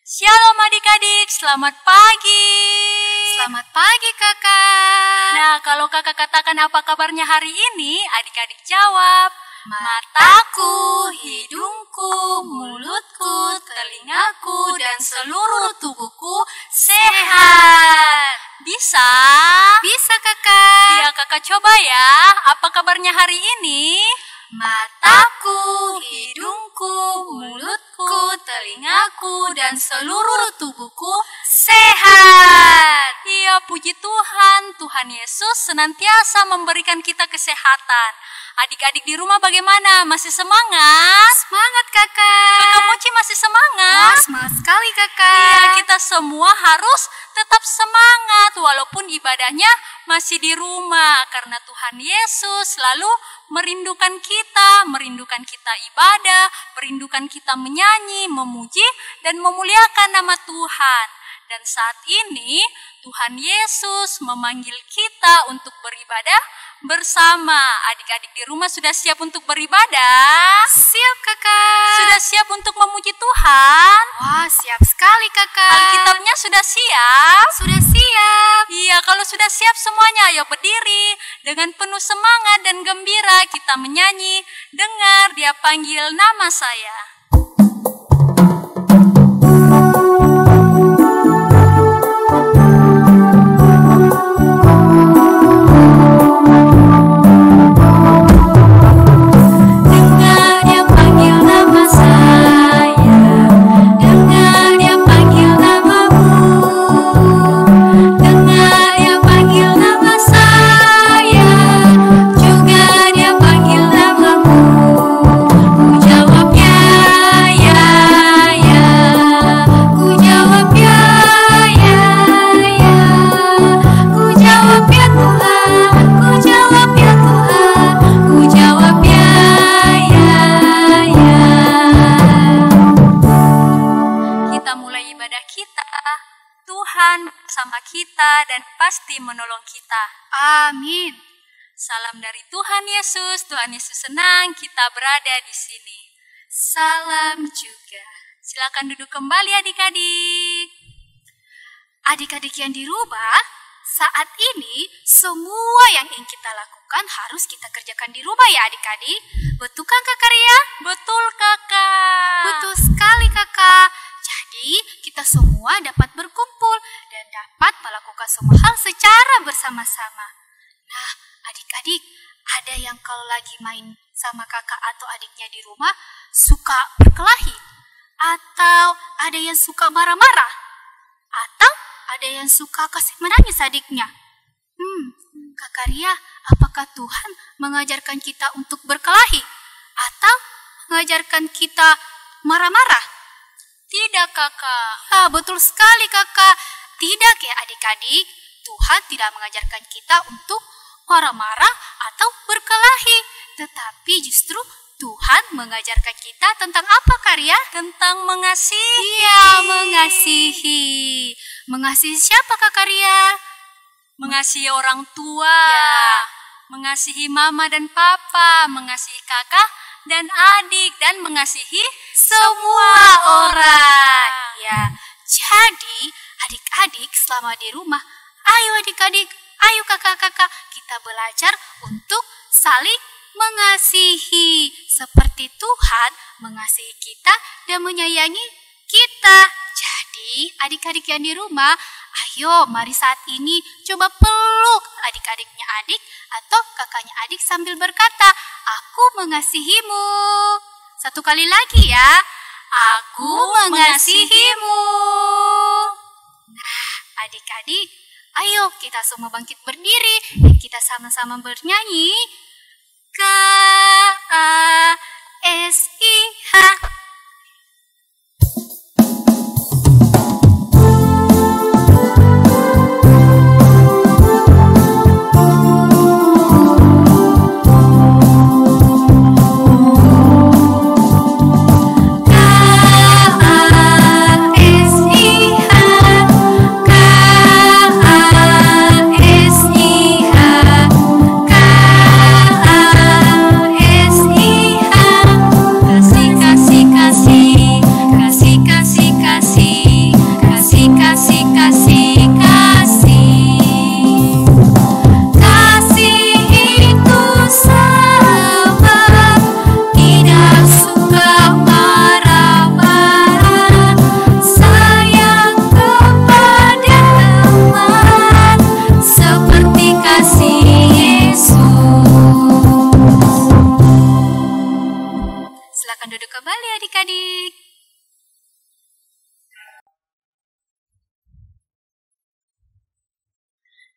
Shalom adik-adik, selamat pagi. Selamat pagi kakak. Nah, kalau kakak katakan apa kabarnya hari ini, adik-adik jawab, mataku, hidungku, mulutku, telingaku, dan seluruh tubuhku sehat. Bisa? Bisa kakak. Ya, kakak coba ya. Apa kabarnya hari ini? Mataku, hidungku, mulutku, telingaku, dan seluruh tubuhku sehat. Iya, puji Tuhan. Tuhan Yesus senantiasa memberikan kita kesehatan. Adik-adik di rumah bagaimana? Masih semangat? Semangat kakak. Kakak Mochi masih semangat? Wah, semangat sekali kakak. Iya, kita semua harus tetap semangat walaupun ibadahnya masih di rumah, karena Tuhan Yesus selalu merindukan kita ibadah, merindukan kita menyanyi, memuji, dan memuliakan nama Tuhan. Dan saat ini Tuhan Yesus memanggil kita untuk beribadah bersama. Adik-adik di rumah sudah siap untuk beribadah? Siap kakak. Sudah siap untuk memuji Tuhan? Wah, siap sekali kakak. Alkitabnya sudah siap? Sudah siap. Iya, kalau sudah siap semuanya, ayo berdiri. Dengan penuh semangat dan gembira kita menyanyi, dengar Dia panggil nama saya. Tuhan bersama kita dan pasti menolong kita. Amin. Salam dari Tuhan Yesus. Tuhan Yesus senang kita berada di sini. Salam juga. Silakan duduk kembali adik-adik. Adik-adik yang di rumah, saat ini semua yang ingin kita lakukan harus kita kerjakan di rumah ya adik-adik. Betul kan kakak Ria? Betul kakak. Betul sekali kakak. Jadi kita semua dapat berkumpul dan dapat melakukan semua hal secara bersama-sama. Nah adik-adik, ada yang kalau lagi main sama kakak atau adiknya di rumah suka berkelahi? Atau ada yang suka marah-marah? Atau ada yang suka kasih menangis adiknya? Kakak Ria, apakah Tuhan mengajarkan kita untuk berkelahi? Atau mengajarkan kita marah-marah? Tidak kakak. Betul sekali kakak. Tidak ya adik-adik. Tuhan tidak mengajarkan kita untuk marah-marah atau berkelahi. Tetapi justru Tuhan mengajarkan kita tentang apa Karya? Tentang mengasihi. Iya, mengasihi. Mengasihi siapa Kak Karya? Mengasihi orang tua. Ya. Mengasihi mama dan papa. Mengasihi kakak dan adik, dan mengasihi semua orang. Ya, jadi adik-adik selama di rumah, ayo adik-adik, ayo kakak-kakak, kita belajar untuk saling mengasihi. Seperti Tuhan mengasihi kita dan menyayangi kita. Jadi adik-adik yang di rumah, ayo mari saat ini coba peluk adik-adiknya adik atau kakaknya adik sambil berkata, aku mengasihimu. Satu kali lagi ya, aku mengasihimu. Nah adik-adik, ayo kita semua bangkit berdiri dan kita sama-sama bernyanyi. K-A-S-I-H. Kasih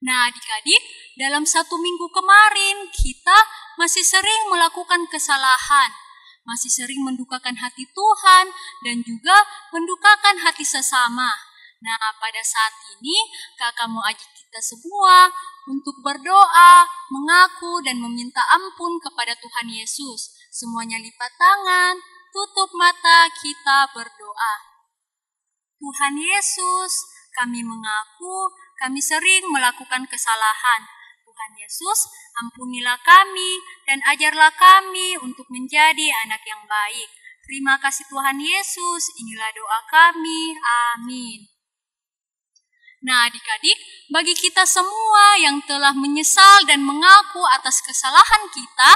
Nah, adik-adik, dalam 1 minggu kemarin kita masih sering melakukan kesalahan, masih sering mendukakan hati Tuhan dan juga mendukakan hati sesama. Nah, pada saat ini kakak mau ajak kita semua untuk berdoa, mengaku dan meminta ampun kepada Tuhan Yesus. Semuanya lipat tangan, tutup mata, kita berdoa. Tuhan Yesus, kami mengaku kami sering melakukan kesalahan. Tuhan Yesus, ampunilah kami dan ajarlah kami untuk menjadi anak yang baik. Terima kasih Tuhan Yesus, inilah doa kami. Amin. Nah, adik-adik, bagi kita semua yang telah menyesal dan mengaku atas kesalahan kita,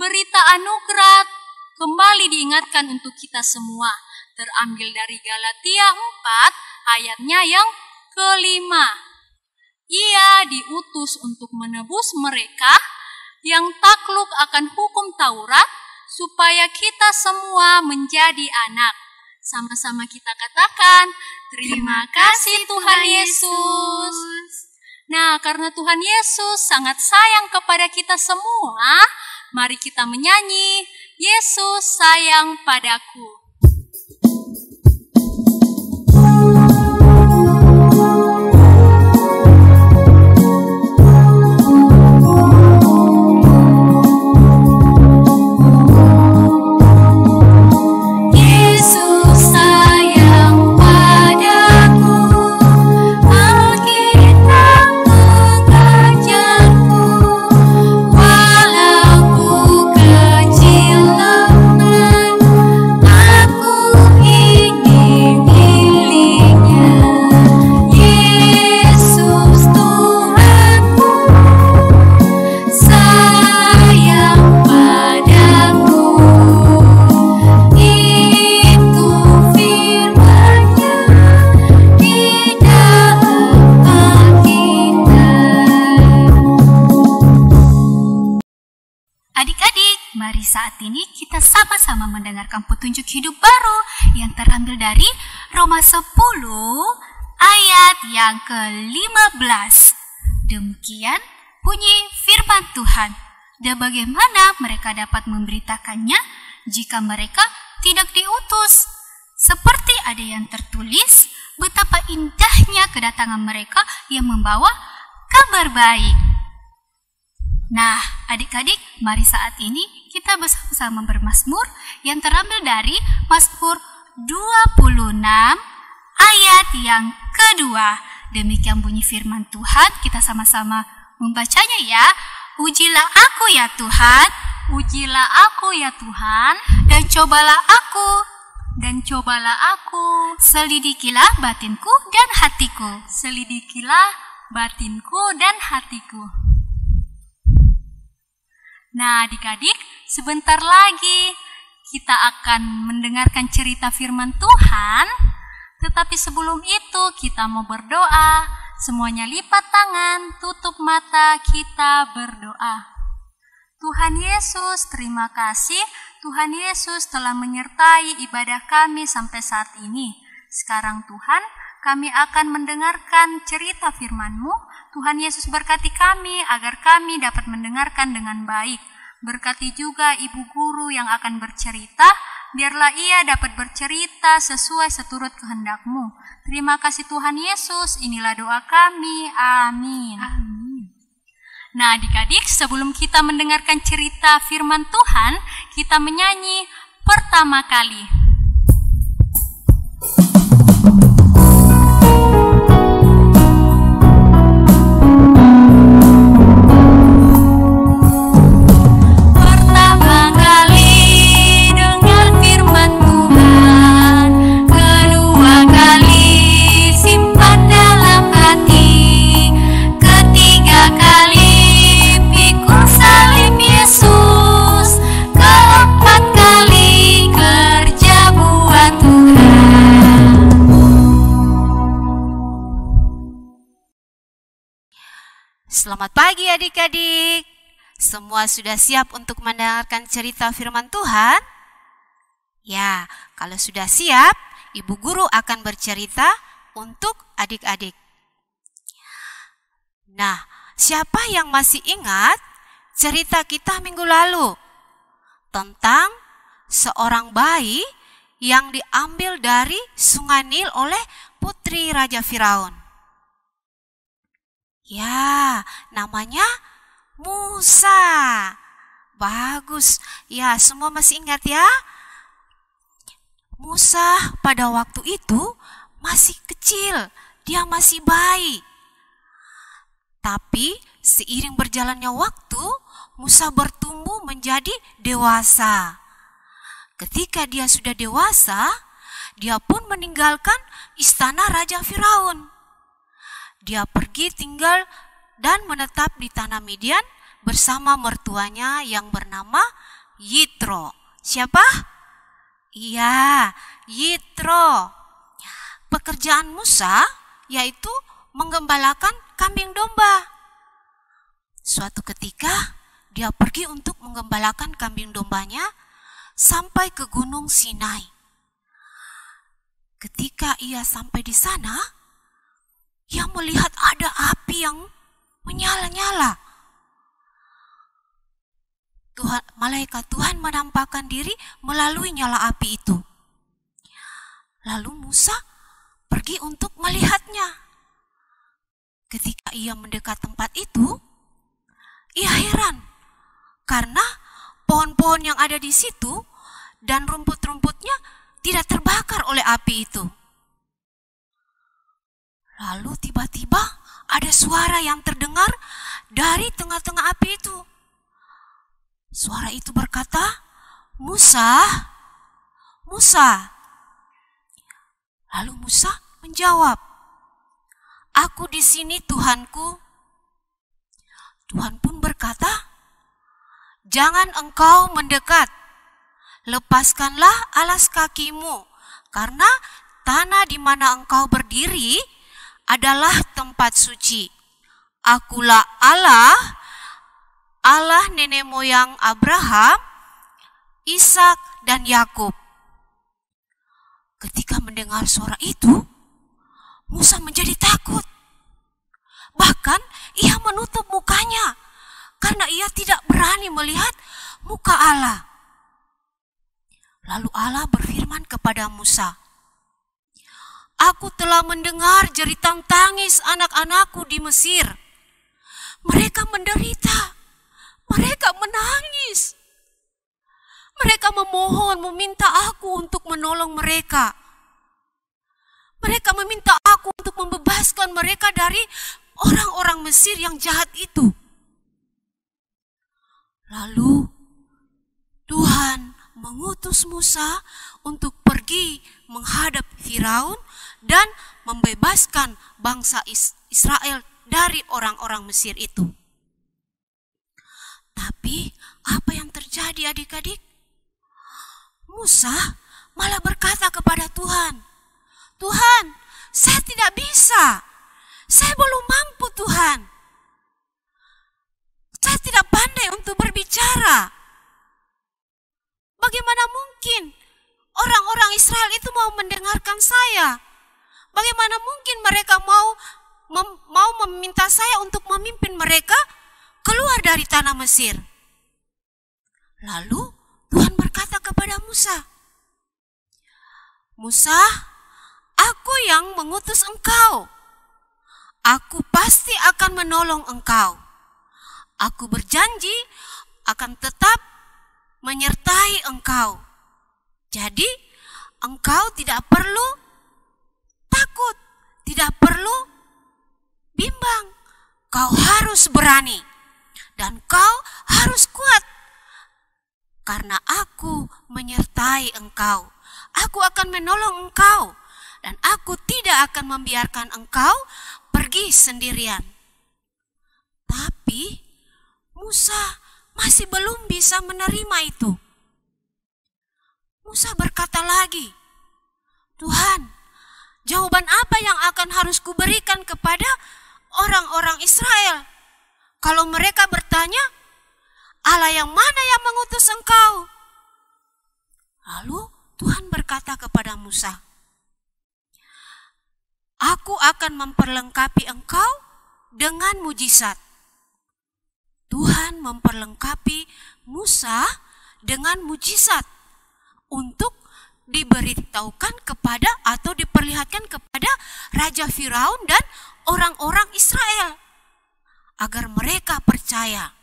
berita anugerah kembali diingatkan untuk kita semua. Terambil dari Galatia 4 ayatnya yang ke-5. Ia diutus untuk menebus mereka yang takluk akan hukum Taurat, supaya kita semua menjadi anak. Sama-sama kita katakan, terima kasih Tuhan Yesus. Nah, karena Tuhan Yesus sangat sayang kepada kita semua, mari kita menyanyi, Yesus sayang padaku. Mari saat ini kita sama-sama mendengarkan petunjuk hidup baru yang terambil dari Roma 10 ayat yang ke-15. Demikian bunyi firman Tuhan. Dan bagaimana mereka dapat memberitakannya jika mereka tidak diutus? Seperti ada yang tertulis, betapa indahnya kedatangan mereka yang membawa kabar baik. Nah, adik-adik, mari saat ini kita bersama-sama bermazmur yang terambil dari Mazmur 26 ayat yang kedua. Demikian bunyi firman Tuhan, kita sama-sama membacanya ya. Ujilah aku ya Tuhan, ujilah aku ya Tuhan, dan cobalah aku, selidikilah batinku dan hatiku, Nah, adik-adik, sebentar lagi kita akan mendengarkan cerita firman Tuhan. Tetapi sebelum itu kita mau berdoa. Semuanya lipat tangan, tutup mata, kita berdoa. Tuhan Yesus, terima kasih. Tuhan Yesus telah menyertai ibadah kami sampai saat ini. Sekarang Tuhan, kami akan mendengarkan cerita firman-Mu. Tuhan Yesus berkati kami agar kami dapat mendengarkan dengan baik. Berkati juga ibu guru yang akan bercerita, biarlah ia dapat bercerita sesuai seturut kehendak-Mu. Terima kasih Tuhan Yesus, inilah doa kami. Amin. Nah, adik-adik, sebelum kita mendengarkan cerita firman Tuhan, kita menyanyi pertama kali. Selamat pagi adik-adik. Semua sudah siap untuk mendengarkan cerita firman Tuhan? Ya, kalau sudah siap, Ibu Guru akan bercerita untuk adik-adik. Nah, siapa yang masih ingat cerita kita minggu lalu tentang seorang bayi yang diambil dari Sungai Nil oleh putri Raja Firaun? Ya, namanya Musa. Bagus. Ya, semua masih ingat ya? Musa pada waktu itu masih kecil, dia masih bayi. Tapi seiring berjalannya waktu, Musa bertumbuh menjadi dewasa. Ketika dia sudah dewasa, dia pun meninggalkan istana Raja Firaun. Dia pergi tinggal dan menetap di tanah Midian bersama mertuanya yang bernama Yitro. Siapa? Iya, Yitro. Pekerjaan Musa yaitu menggembalakan kambing domba. Suatu ketika dia pergi untuk menggembalakan kambing dombanya sampai ke Gunung Sinai. Ketika ia sampai di sana, ia melihat ada api yang menyala-nyala. Malaikat Tuhan menampakkan diri melalui nyala api itu. Lalu Musa pergi untuk melihatnya. Ketika ia mendekat tempat itu, ia heran karena pohon-pohon yang ada di situ dan rumput-rumputnya tidak terbakar oleh api itu. Lalu tiba-tiba ada suara yang terdengar dari tengah-tengah api itu. Suara itu berkata, "Musa, Musa." Lalu Musa menjawab, "Aku di sini, Tuhanku." Tuhan pun berkata, "Jangan engkau mendekat. Lepaskanlah alas kakimu, karena tanah di mana engkau berdiri adalah tempat suci. Akulah Allah, Allah nenek moyang Abraham, Ishak, dan Yakub." Ketika mendengar suara itu, Musa menjadi takut. Bahkan ia menutup mukanya karena ia tidak berani melihat muka Allah. Lalu Allah berfirman kepada Musa, "Aku telah mendengar jeritan tangis anak-anakku di Mesir. Mereka menderita, mereka menangis. Mereka memohon, meminta aku untuk menolong mereka. Mereka meminta aku untuk membebaskan mereka dari orang-orang Mesir yang jahat itu." Lalu Tuhan mengutus Musa untuk pergi menghadap Firaun dan membebaskan bangsa Israel dari orang-orang Mesir itu. Tapi apa yang terjadi adik-adik? Musa malah berkata kepada Tuhan, "Tuhan, saya tidak bisa. Saya belum mampu, Tuhan. Saya tidak pandai untuk berbicara. Bagaimana mungkin orang-orang Israel itu mau mendengarkan saya? Bagaimana mungkin mereka mau meminta saya untuk memimpin mereka keluar dari tanah Mesir?" Lalu Tuhan berkata kepada Musa, "Musa, aku yang mengutus engkau. Aku pasti akan menolong engkau. Aku berjanji akan tetap menyertai engkau. Jadi, engkau tidak perlu takut, tidak perlu bimbang. Kau harus berani dan kau harus kuat. Karena aku menyertai engkau. Aku akan menolong engkau dan aku tidak akan membiarkan engkau pergi sendirian." Tapi Musa masih belum bisa menerima itu. Musa berkata lagi, "Tuhan, jawaban apa yang akan harus kuberikan kepada orang-orang Israel kalau mereka bertanya, 'Allah yang mana yang mengutus engkau?'" Lalu Tuhan berkata kepada Musa, "Aku akan memperlengkapi engkau dengan mujizat. Tuhan memperlengkapi Musa dengan mujizat untuk diberitahukan kepada atau diperlihatkan kepada Raja Firaun dan orang-orang Israel agar mereka percaya,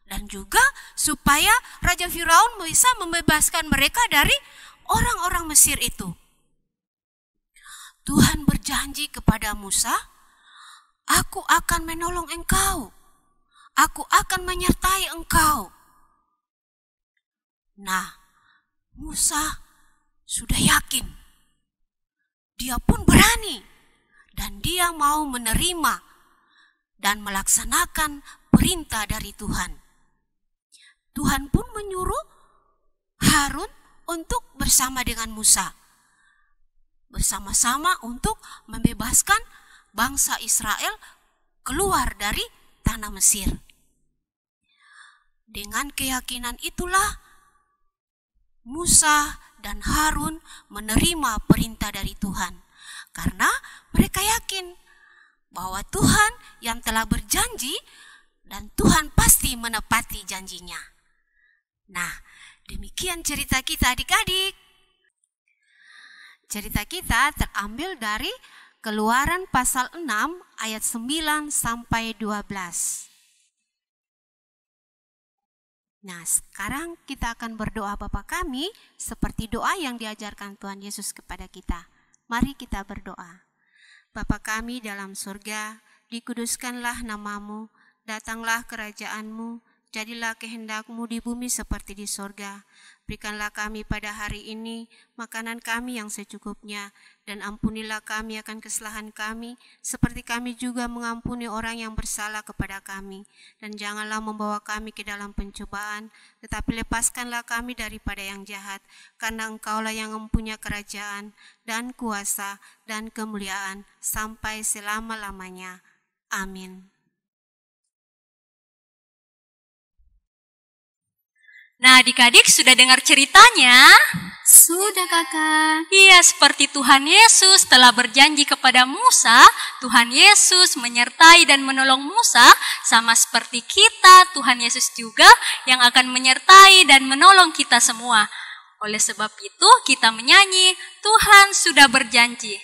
dan juga supaya Raja Firaun bisa membebaskan mereka dari orang-orang Mesir itu. Tuhan berjanji kepada Musa, "Aku akan menolong engkau. Aku akan menyertai engkau." Nah, Musa sudah yakin. Dia pun berani dan dia mau menerima dan melaksanakan perintah dari Tuhan. Tuhan pun menyuruh Harun untuk bersama dengan Musa, bersama-sama untuk membebaskan bangsa Israel keluar dari tanah Mesir. Dengan keyakinan itulah Musa dan Harun menerima perintah dari Tuhan, karena mereka yakin bahwa Tuhan yang telah berjanji dan Tuhan pasti menepati janjinya. Nah, demikian cerita kita adik-adik. Cerita kita terambil dari Keluaran pasal 6 ayat 9 sampai 12. Nah, sekarang kita akan berdoa Bapa kami seperti doa yang diajarkan Tuhan Yesus kepada kita. Mari kita berdoa. Bapa kami dalam surga, dikuduskanlah namamu, datanglah kerajaanmu, jadilah kehendak-Mu di bumi seperti di surga. Berikanlah kami pada hari ini makanan kami yang secukupnya, dan ampunilah kami akan kesalahan kami, seperti kami juga mengampuni orang yang bersalah kepada kami. Dan janganlah membawa kami ke dalam pencobaan, tetapi lepaskanlah kami daripada yang jahat, karena Engkaulah yang mempunyai kerajaan, dan kuasa, dan kemuliaan, sampai selama-lamanya. Amin. Nah, adik-adik sudah dengar ceritanya? Sudah, Kakak. Iya, seperti Tuhan Yesus telah berjanji kepada Musa, Tuhan Yesus menyertai dan menolong Musa, sama seperti kita, Tuhan Yesus juga yang akan menyertai dan menolong kita semua. Oleh sebab itu, kita menyanyi, Tuhan sudah berjanji.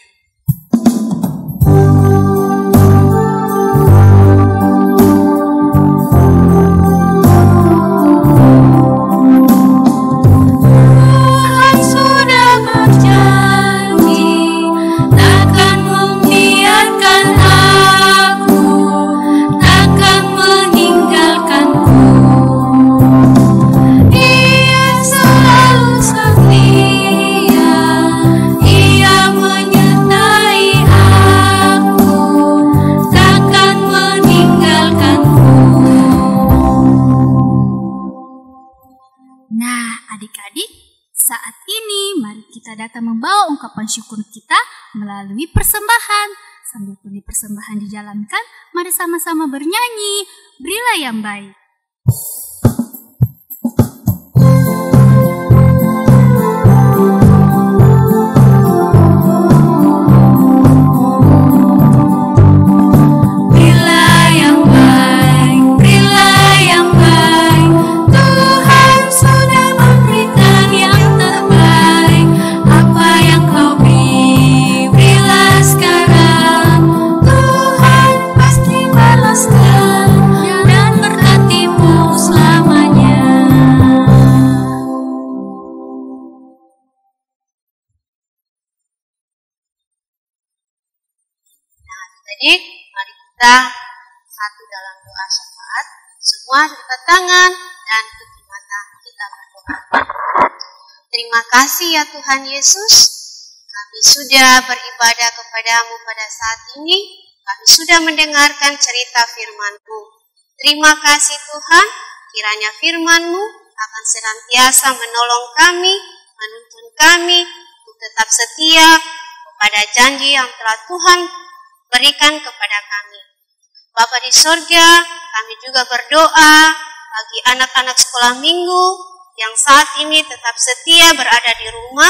Datang membawa ungkapan syukur kita melalui persembahan. Sambil pundi persembahan dijalankan, mari sama-sama bernyanyi, Berilah yang Baik. Jadi, mari kita satu dalam doa syafaat. Semua angkat tangan dan tutup mata, kita berdoa. Terima kasih ya Tuhan Yesus, kami sudah beribadah kepadamu pada saat ini. Kami sudah mendengarkan cerita firman-Mu. Terima kasih Tuhan, kiranya firman-Mu akan senantiasa menolong kami, menuntun kami untuk tetap setia kepada janji yang telah Tuhan berikan kepada kami. Bapa di surga, kami juga berdoa bagi anak-anak sekolah minggu yang saat ini tetap setia berada di rumah.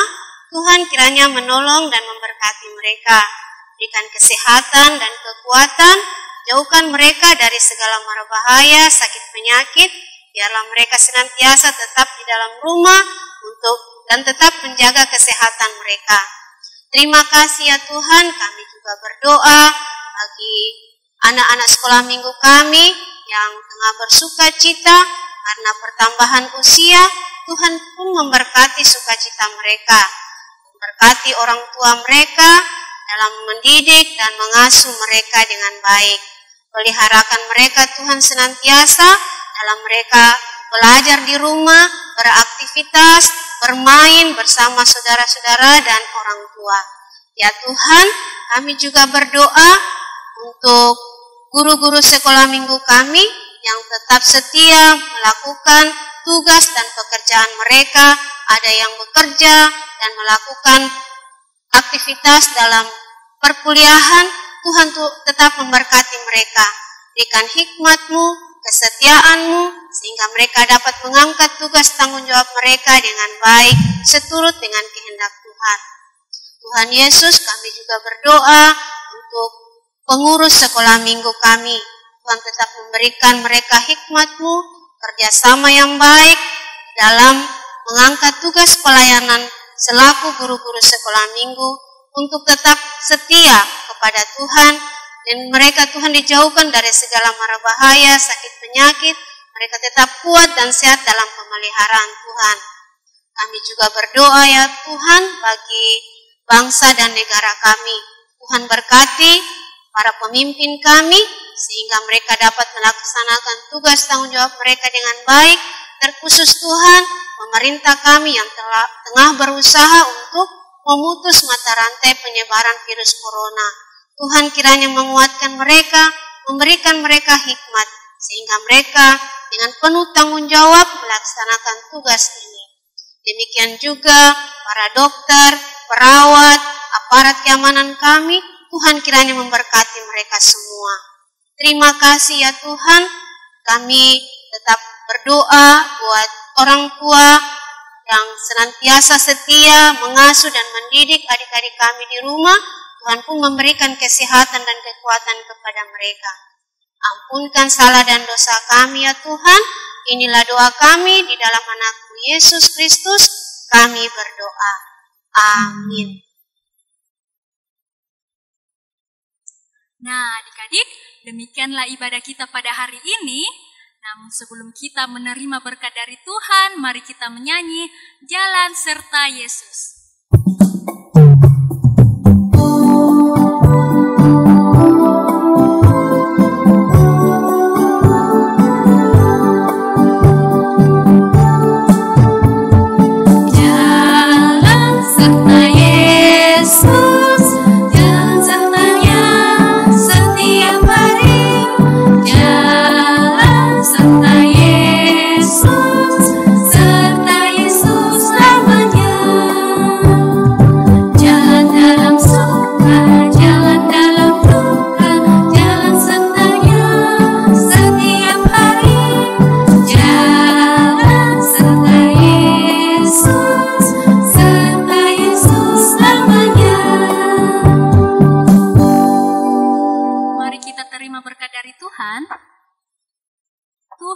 Tuhan kiranya menolong dan memberkati mereka. Berikan kesehatan dan kekuatan jauhkan mereka dari segala mara bahaya, sakit penyakit. Biarlah mereka senantiasa tetap di dalam rumah dan tetap menjaga kesehatan mereka. Terima kasih ya Tuhan, kami juga berdoa bagi anak-anak sekolah minggu kami yang tengah bersuka cita karena pertambahan usia. Tuhan pun memberkati sukacita mereka, memberkati orang tua mereka dalam mendidik dan mengasuh mereka dengan baik. Peliharakan mereka Tuhan senantiasa dalam mereka belajar di rumah, beraktivitas, bermain bersama saudara-saudara dan orang tua. Ya Tuhan, kami juga berdoa untuk guru-guru sekolah minggu kami yang tetap setia melakukan tugas dan pekerjaan mereka. Ada yang bekerja dan melakukan aktivitas dalam perkuliahan. Tuhan tetap memberkati mereka. Berikan hikmat-Mu, kesetiaan-Mu, sehingga mereka dapat mengangkat tugas tanggung jawab mereka dengan baik, seturut dengan kehendak Tuhan. Tuhan Yesus, kami juga berdoa untuk pengurus sekolah minggu kami. Tuhan tetap memberikan mereka hikmat-Mu, kerjasama yang baik dalam mengangkat tugas pelayanan selaku guru-guru sekolah minggu untuk tetap setia kepada Tuhan, dan mereka Tuhan dijauhkan dari segala mara bahaya, sakit penyakit. Mereka tetap kuat dan sehat dalam pemeliharaan Tuhan. Kami juga berdoa ya Tuhan bagi bangsa dan negara kami. Tuhan berkati para pemimpin kami sehingga mereka dapat melaksanakan tugas tanggung jawab mereka dengan baik. Terkhusus Tuhan, pemerintah kami yang tengah berusaha untuk memutus mata rantai penyebaran virus corona. Tuhan kiranya menguatkan mereka, memberikan mereka hikmat, sehingga mereka dengan penuh tanggung jawab melaksanakan tugas ini. Demikian juga para dokter, perawat, aparat keamanan kami, Tuhan kiranya memberkati mereka semua. Terima kasih ya Tuhan, kami tetap berdoa buat orang tua yang senantiasa setia mengasuh dan mendidik adik-adik kami di rumah. Tuhan pun memberikan kesehatan dan kekuatan kepada mereka. Ampunkan salah dan dosa kami ya Tuhan. Inilah doa kami di dalam Anak-Mu Yesus Kristus. Kami berdoa. Amin. Nah, adik-adik, demikianlah ibadah kita pada hari ini. Namun sebelum kita menerima berkat dari Tuhan, mari kita menyanyi Jalan Serta Yesus.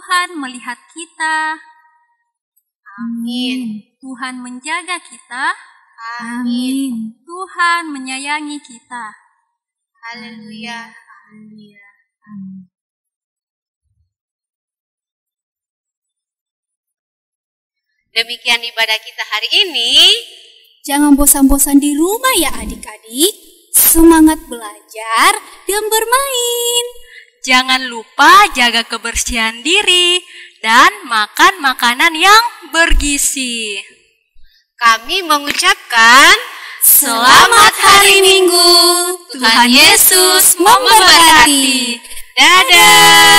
Tuhan melihat kita. Amin. Tuhan menjaga kita. Amin. Tuhan menyayangi kita. Haleluya. Haleluya. Demikian ibadah kita hari ini. Jangan bosan-bosan di rumah ya adik-adik. Semangat belajar dan bermain. Jangan lupa jaga kebersihan diri dan makan makanan yang bergizi. Kami mengucapkan Selamat hari Minggu. Tuhan Yesus memberkati. dadah.